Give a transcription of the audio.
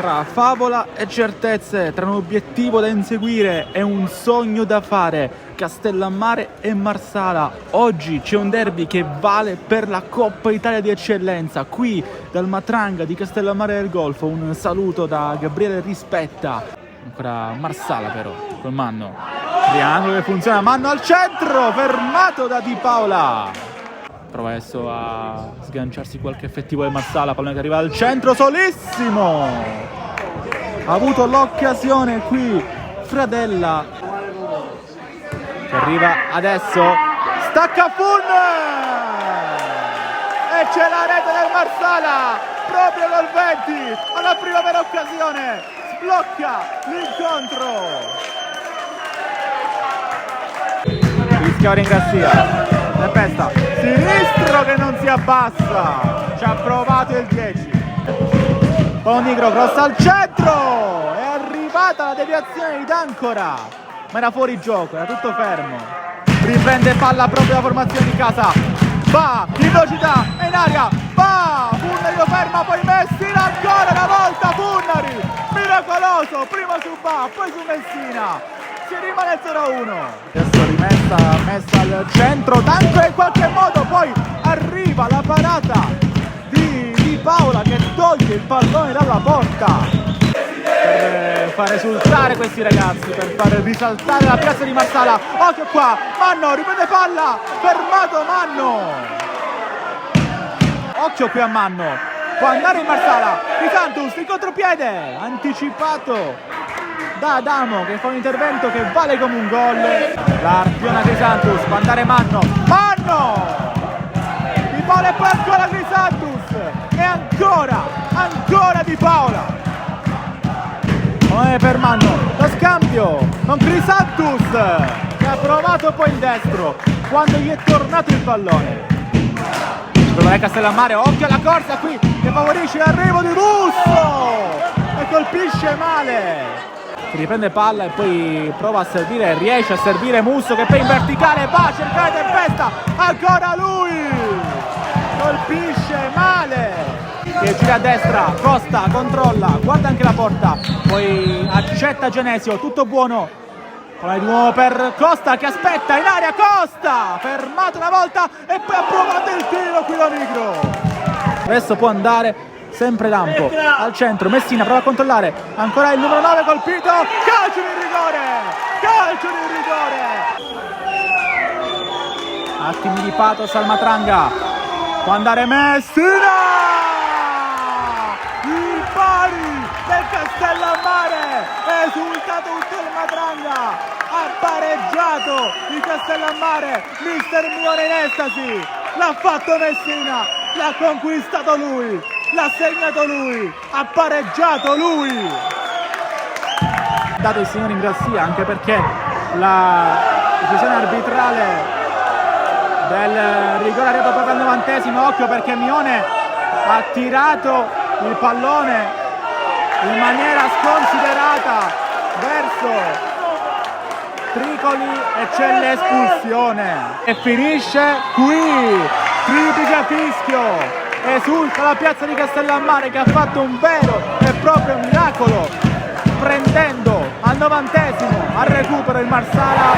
Tra favola e certezze, tra un obiettivo da inseguire e un sogno da fare, Castellammare e Marsala. Oggi c'è un derby che vale per la Coppa Italia di Eccellenza. Qui dal Matranga di Castellammare del Golfo un saluto da Gabriele Rispetta. Ancora Marsala però, col Manno. Triangolo che funziona, Manno al centro, fermato da Di Paola. Prova adesso a sganciarsi qualche effettivo del Marsala, pallone che arriva al centro, solissimo! Ha avuto l'occasione qui Fradella, che arriva adesso, stacca Fun! E c'è la rete del Marsala, proprio col 20, alla prima vera occasione, sblocca l'incontro. Rischia ora in Grassia. Tempesta, sinistro che non si abbassa, ci ha provato il 10. Ponigro, cross al centro, è arrivata la deviazione di D'Ancora, ma era fuori gioco, era tutto fermo. Riprende palla proprio la formazione di casa, va, in velocità, è in aria, va, Funnari lo ferma, poi Messina ancora una volta, Funnari, miracoloso, prima su Ba, poi su Messina. Si rimane 0-1. Adesso messa al centro, D'Ancora in qualche modo, poi arriva la parata di Paola che toglie il pallone dalla porta per far esultare questi ragazzi, per far risaltare la piazza di Marsala. Occhio qua, Manno riprende palla, fermato Manno. Occhio qui a Manno, può andare in Marsala, Di Santus in contropiede, anticipato da Adamo che fa un intervento che vale come un gol. L'arpiona Di Santus, può andare Manno, Di Paola e poi ancora Di Santus e ancora Di Paola. Per Manno, lo scambio con Crisantus che ha provato poi il destro quando gli è tornato il pallone. Dov'è Castellammare? Occhio alla corsa qui che favorisce l'arrivo di Russo e colpisce male. Si riprende palla e poi prova a servire, riesce a servire Musso che poi in verticale va a cercare Tempesta, ancora lui, colpisce male, che gira a destra, Costa controlla, guarda anche la porta, poi accetta Genesio, tutto buono, poi di nuovo per Costa che aspetta, in aria Costa, fermato una volta e poi ha provato il tiro qui da Nigro. Adesso può andare sempre Lampo, al centro, Messina prova a controllare, ancora il numero 9 colpito, calcio di rigore! Attimi di pathos al Matranga, può andare Messina! Il pari del Castellammare, è esultato tutto il Matranga, ha pareggiato il Castellammare, mister Mione in estasi, l'ha fatto Messina, l'ha conquistato lui! L'ha segnato lui, ha pareggiato lui. Dato il signore in Grassia anche perché la decisione arbitrale del rigore è arrivato proprio al 90esimo. Occhio perché Mione ha tirato il pallone in maniera sconsiderata verso Tricoli e c'è l'espulsione. E finisce qui, triplice fischio. Esulta la piazza di Castellammare che ha fatto un vero e proprio miracolo prendendo al 90esimo al recupero il Marsala